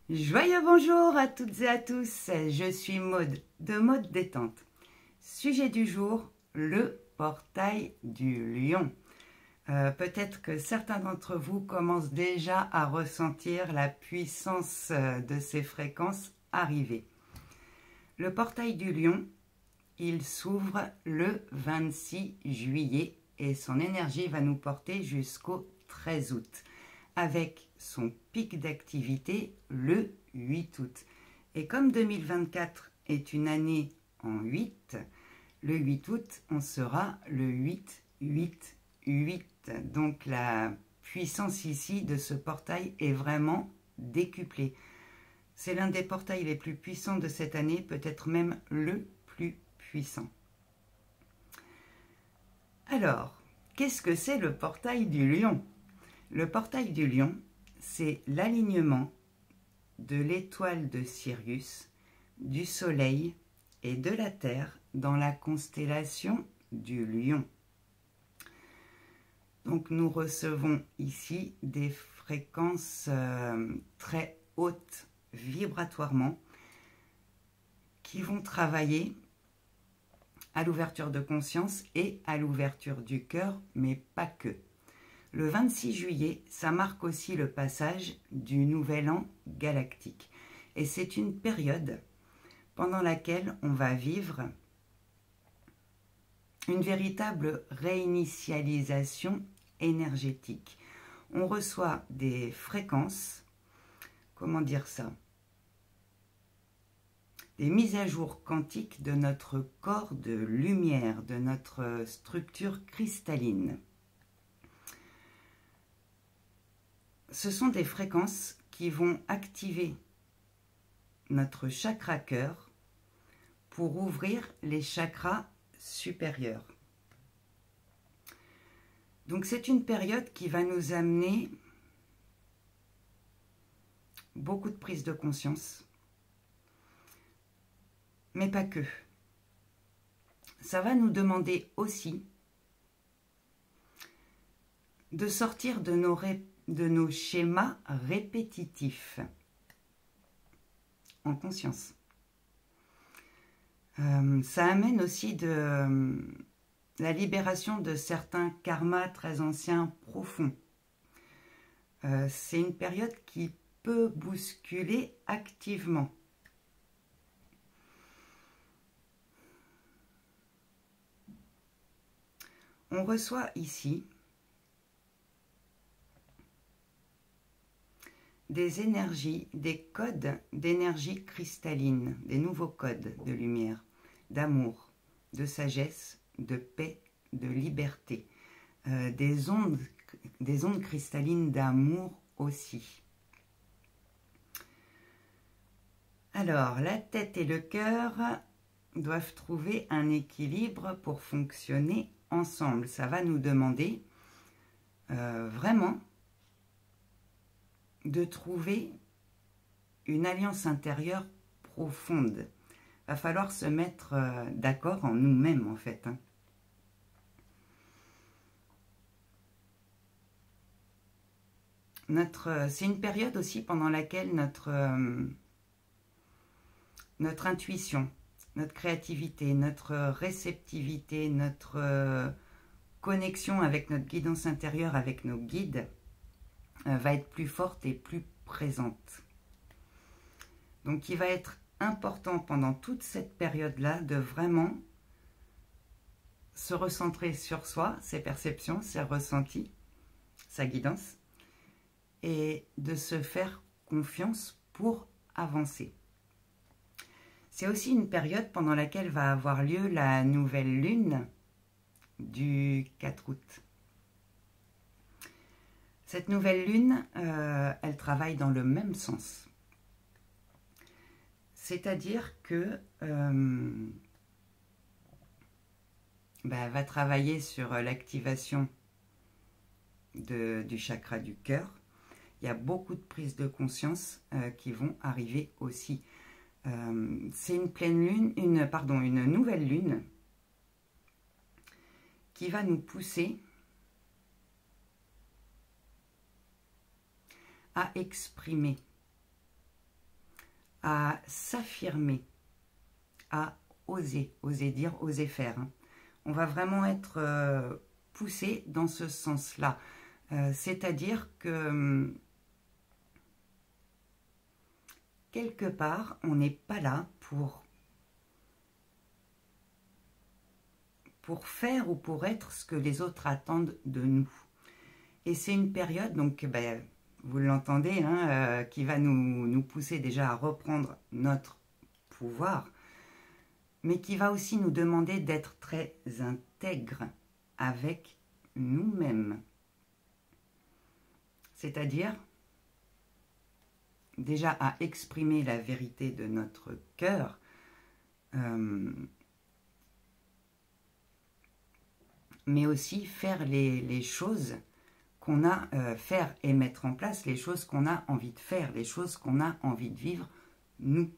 Joyeux bonjour à toutes et à tous, je suis Maude de Maude Détente. Sujet du jour, le portail du lion. Peut-être que certains d'entre vous commencent déjà à ressentir la puissance de ces fréquences arriver. Le portail du lion, il s'ouvre le 26 juillet et son énergie va nous porter jusqu'au 13 août. Avec son pic d'activité le 8 août. Et comme 2024 est une année en 8, le 8 août, on sera le 8-8-8. Donc la puissance ici de ce portail est vraiment décuplée. C'est l'un des portails les plus puissants de cette année, peut-être même le plus puissant. Alors, qu'est-ce que c'est le portail du lion ? Le portail du lion, c'est l'alignement de l'étoile de Sirius, du soleil et de la Terre dans la constellation du lion. Donc nous recevons ici des fréquences très hautes vibratoirement qui vont travailler à l'ouverture de conscience et à l'ouverture du cœur, mais pas que. Le 26 juillet, ça marque aussi le passage du Nouvel An galactique. Et c'est une période pendant laquelle on va vivre une véritable réinitialisation énergétique. On reçoit des fréquences, comment dire ça, des mises à jour quantiques de notre corps de lumière, de notre structure cristalline. Ce sont des fréquences qui vont activer notre chakra cœur pour ouvrir les chakras supérieurs. Donc c'est une période qui va nous amener beaucoup de prise de conscience, mais pas que. Ça va nous demander aussi de sortir de nos schémas répétitifs en conscience. Ça amène aussi la libération de certains karmas très anciens, profonds. C'est une période qui peut bousculer activement. On reçoit ici des énergies, des codes d'énergie cristalline, des nouveaux codes de lumière, d'amour, de sagesse, de paix, de liberté, des ondes cristallines d'amour aussi. Alors, la tête et le cœur doivent trouver un équilibre pour fonctionner ensemble. Ça va nous demander vraiment de trouver une alliance intérieure profonde. Il va falloir se mettre d'accord en nous-mêmes, en fait. C'est une période aussi pendant laquelle notre intuition, notre créativité, notre réceptivité, notre connexion avec notre guidance intérieure, avec nos guides, va être plus forte et plus présente. Donc il va être important pendant toute cette période-là de vraiment se recentrer sur soi, ses perceptions, ses ressentis, sa guidance, et de se faire confiance pour avancer. C'est aussi une période pendant laquelle va avoir lieu la nouvelle lune du 4 août. Cette nouvelle lune, elle travaille dans le même sens. C'est-à-dire que elle va travailler sur l'activation du chakra du cœur. Il y a beaucoup de prises de conscience qui vont arriver aussi. C'est une pleine lune, une nouvelle lune qui va nous pousser à exprimer à s'affirmer, à oser, oser dire, oser faire. Hein. On va vraiment être poussé dans ce sens-là. C'est-à-dire que quelque part, on n'est pas là pour faire ou pour être ce que les autres attendent de nous. Et c'est une période, donc ben, vous l'entendez, hein, qui va nous pousser déjà à reprendre notre pouvoir, mais qui va aussi nous demander d'être très intègres avec nous-mêmes. C'est-à-dire, déjà à exprimer la vérité de notre cœur, mais aussi faire les choses qu'on a, faire et mettre en place les choses qu'on a envie de faire, les choses qu'on a envie de vivre, nous.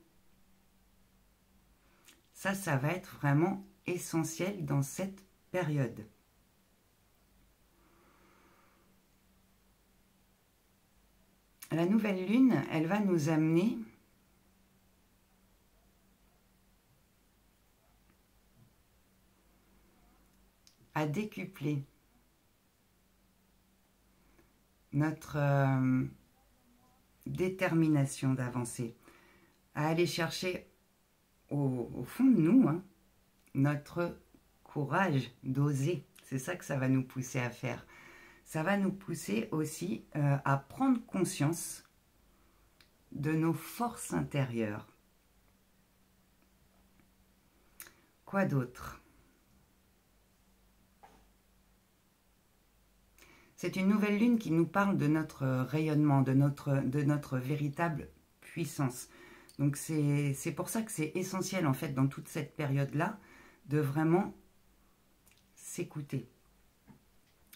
Ça va être vraiment essentiel dans cette période. La nouvelle lune, elle va nous amener à décupler notre détermination d'avancer, à aller chercher au fond de nous hein, notre courage d'oser. C'est ça que ça va nous pousser à faire. Ça va nous pousser aussi à prendre conscience de nos forces intérieures. Quoi d'autre ? C'est une nouvelle lune qui nous parle de notre rayonnement, de notre véritable puissance. Donc c'est pour ça que c'est essentiel en fait dans toute cette période-là de vraiment s'écouter,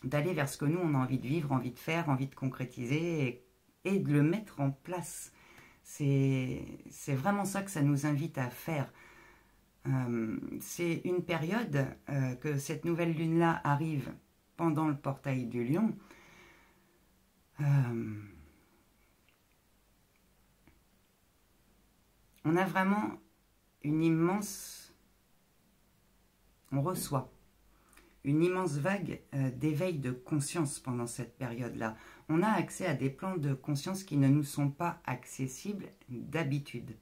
d'aller vers ce que nous on a envie de vivre, envie de faire, envie de concrétiser et de le mettre en place. C'est vraiment ça que ça nous invite à faire. C'est une période que cette nouvelle lune-là arrive pendant le portail du lion. On a vraiment une immense... On reçoit une immense vague d'éveil de conscience pendant cette période-là. On a accès à des plans de conscience qui ne nous sont pas accessibles d'habitude.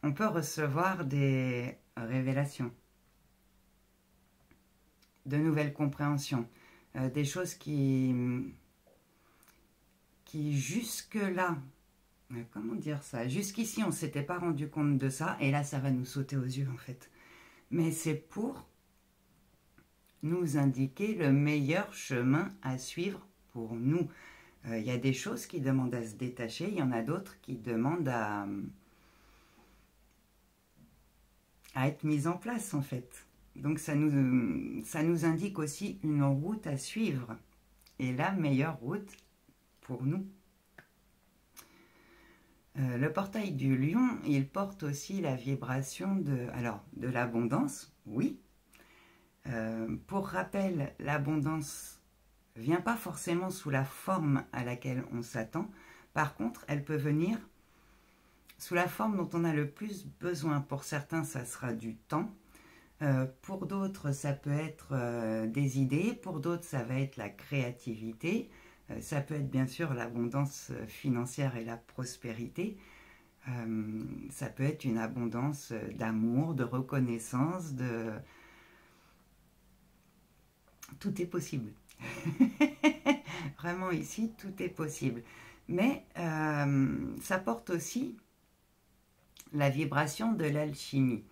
On peut recevoir des révélations, de nouvelles compréhensions, des choses qui jusque-là, comment dire ça, jusqu'ici on ne s'était pas rendu compte de ça, et là ça va nous sauter aux yeux en fait. Mais c'est pour nous indiquer le meilleur chemin à suivre pour nous. Il y a des choses qui demandent à se détacher, il y en a d'autres qui demandent à être mises en place en fait. Donc ça nous indique aussi une route à suivre, et la meilleure route pour nous. Le portail du lion, il porte aussi la vibration de l'abondance, oui. Pour rappel, l'abondance ne vient pas forcément sous la forme à laquelle on s'attend. Par contre, elle peut venir sous la forme dont on a le plus besoin. Pour certains, ça sera du temps. Pour d'autres, ça peut être des idées. Pour d'autres, ça va être la créativité. Ça peut être bien sûr l'abondance financière et la prospérité. Ça peut être une abondance d'amour, de reconnaissance, Tout est possible. Vraiment ici, tout est possible. Mais ça porte aussi la vibration de l'alchimie.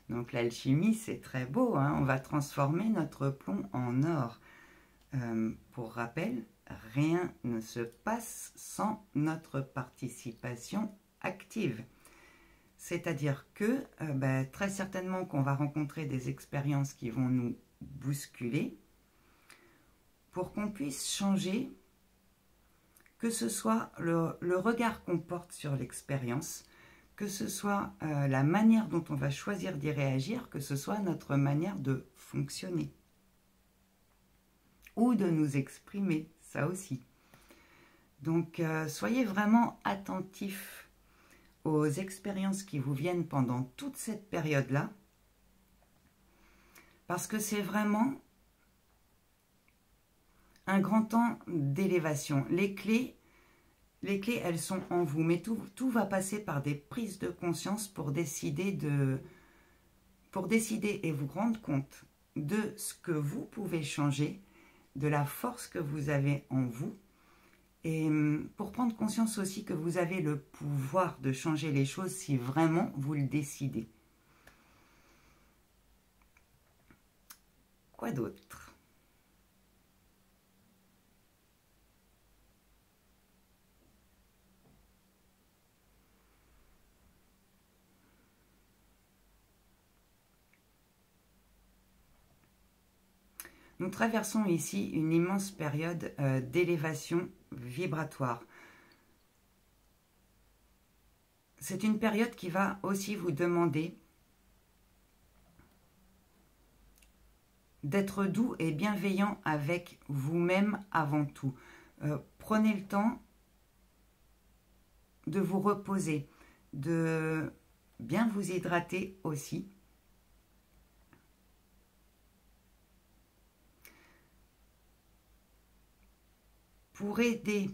Donc l'alchimie, c'est très beau, hein. On va transformer notre plomb en or. Pour rappel, rien ne se passe sans notre participation active. C'est-à-dire que très certainement qu'on va rencontrer des expériences qui vont nous bousculer pour qu'on puisse changer, que ce soit le regard qu'on porte sur l'expérience, que ce soit la manière dont on va choisir d'y réagir, que ce soit notre manière de fonctionner ou de nous exprimer, ça aussi. Donc, soyez vraiment attentifs aux expériences qui vous viennent pendant toute cette période-là, parce que c'est vraiment un grand temps d'élévation. Les clés, elles sont en vous, mais tout va passer par des prises de conscience pour décider et vous rendre compte de ce que vous pouvez changer, de la force que vous avez en vous, et pour prendre conscience aussi que vous avez le pouvoir de changer les choses si vraiment vous le décidez. Quoi d'autre? Nous traversons ici une immense période d'élévation vibratoire. C'est une période qui va aussi vous demander d'être doux et bienveillant avec vous-même avant tout. Prenez le temps de vous reposer, de bien vous hydrater aussi.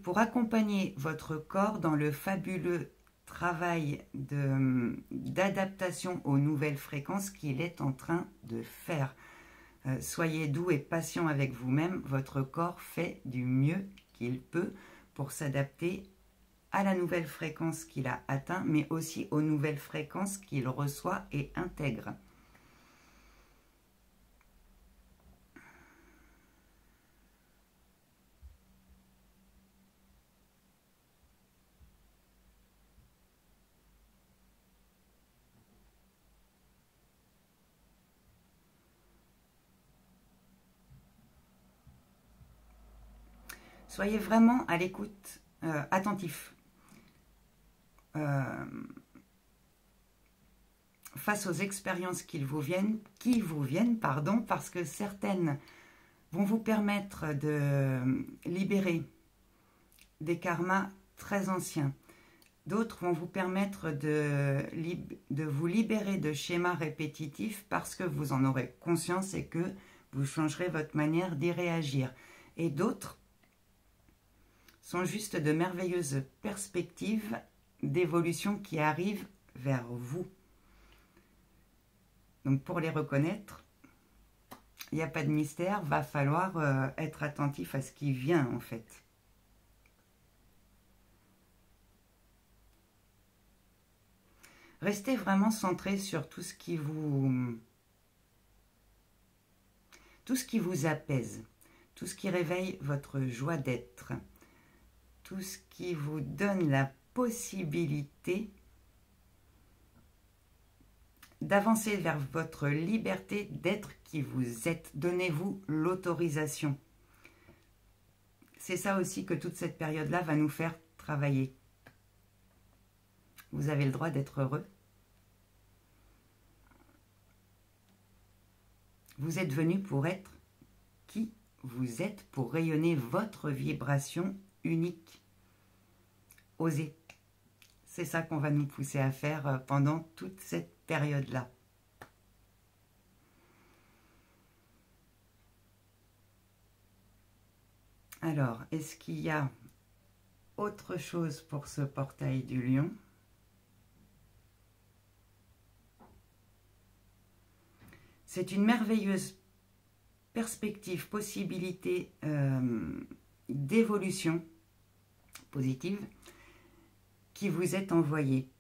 Pour accompagner votre corps dans le fabuleux travail d'adaptation aux nouvelles fréquences qu'il est en train de faire. Soyez doux et patient avec vous-même, votre corps fait du mieux qu'il peut pour s'adapter à la nouvelle fréquence qu'il a atteint, mais aussi aux nouvelles fréquences qu'il reçoit et intègre. Soyez vraiment à l'écoute, attentif, face aux expériences qui vous viennent, parce que certaines vont vous permettre de libérer des karmas très anciens. D'autres vont vous permettre de vous libérer de schémas répétitifs parce que vous en aurez conscience et que vous changerez votre manière d'y réagir. Et d'autres sont juste de merveilleuses perspectives d'évolution qui arrivent vers vous. Donc pour les reconnaître, il n'y a pas de mystère, va falloir être attentif à ce qui vient en fait. Restez vraiment centré sur tout ce qui vous apaise, tout ce qui réveille votre joie d'être, tout ce qui vous donne la possibilité d'avancer vers votre liberté d'être qui vous êtes. Donnez-vous l'autorisation. C'est ça aussi que toute cette période-là va nous faire travailler. Vous avez le droit d'être heureux. Vous êtes venu pour être qui vous êtes, pour rayonner votre vibration unique. Osez. C'est ça qu'on va nous pousser à faire pendant toute cette période-là. Alors, est-ce qu'il y a autre chose pour ce portail du lion ? C'est une merveilleuse perspective, possibilité d'évolution positive qui vous est envoyée.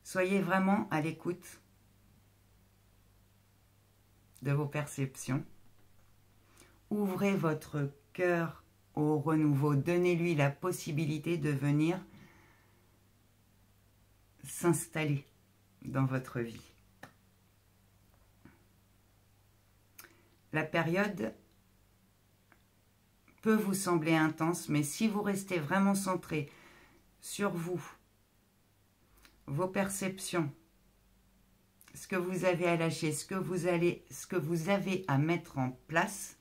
Soyez vraiment à l'écoute de vos perceptions. Ouvrez votre cœur au renouveau. Donnez-lui la possibilité de venir s'installer dans votre vie. La période peut vous sembler intense, mais si vous restez vraiment centré sur vous, vos perceptions, ce que vous avez à lâcher, ce que vous avez à mettre en place,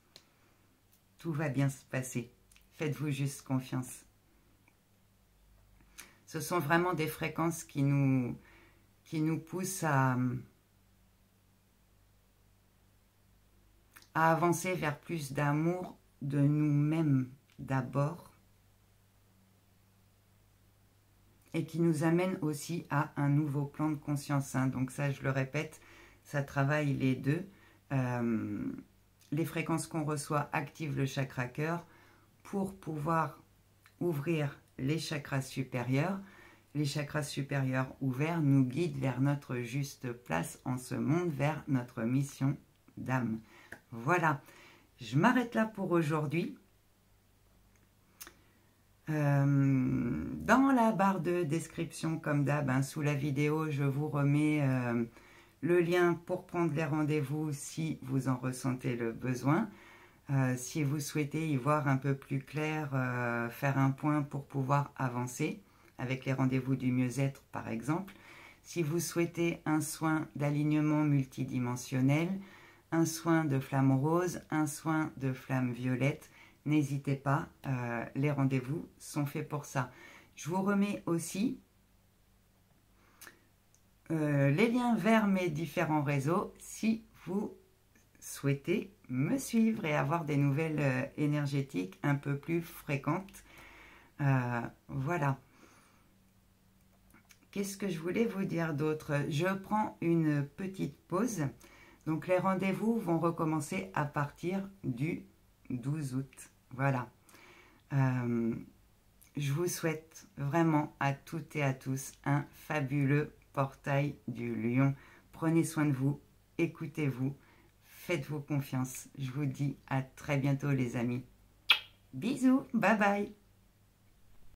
tout va bien se passer. Faites-vous juste confiance. Ce sont vraiment des fréquences qui nous poussent à avancer vers plus d'amour de nous-mêmes d'abord et qui nous amènent aussi à un nouveau plan de conscience. Donc ça, je le répète, ça travaille les deux. Les fréquences qu'on reçoit activent le chakra cœur pour pouvoir ouvrir les chakras supérieurs. Les chakras supérieurs ouverts nous guident vers notre juste place en ce monde, vers notre mission d'âme. Voilà, je m'arrête là pour aujourd'hui. Dans la barre de description, comme d'hab, sous la vidéo, je vous remets le lien pour prendre les rendez-vous si vous en ressentez le besoin. Si vous souhaitez y voir un peu plus clair, faire un point pour pouvoir avancer avec les rendez-vous du mieux-être par exemple. Si vous souhaitez un soin d'alignement multidimensionnel, un soin de flamme rose, un soin de flamme violette, n'hésitez pas, les rendez-vous sont faits pour ça. Je vous remets aussi les liens vers mes différents réseaux si vous souhaitez me suivre et avoir des nouvelles énergétiques un peu plus fréquentes. Voilà. Qu'est-ce que je voulais vous dire d'autre? Je prends une petite pause. Donc les rendez-vous vont recommencer à partir du 12 août. Voilà. Je vous souhaite vraiment à toutes et à tous un fabuleux portail du lion. Prenez soin de vous, écoutez-vous, faites-vous confiance. Je vous dis à très bientôt les amis. Bisous, bye bye.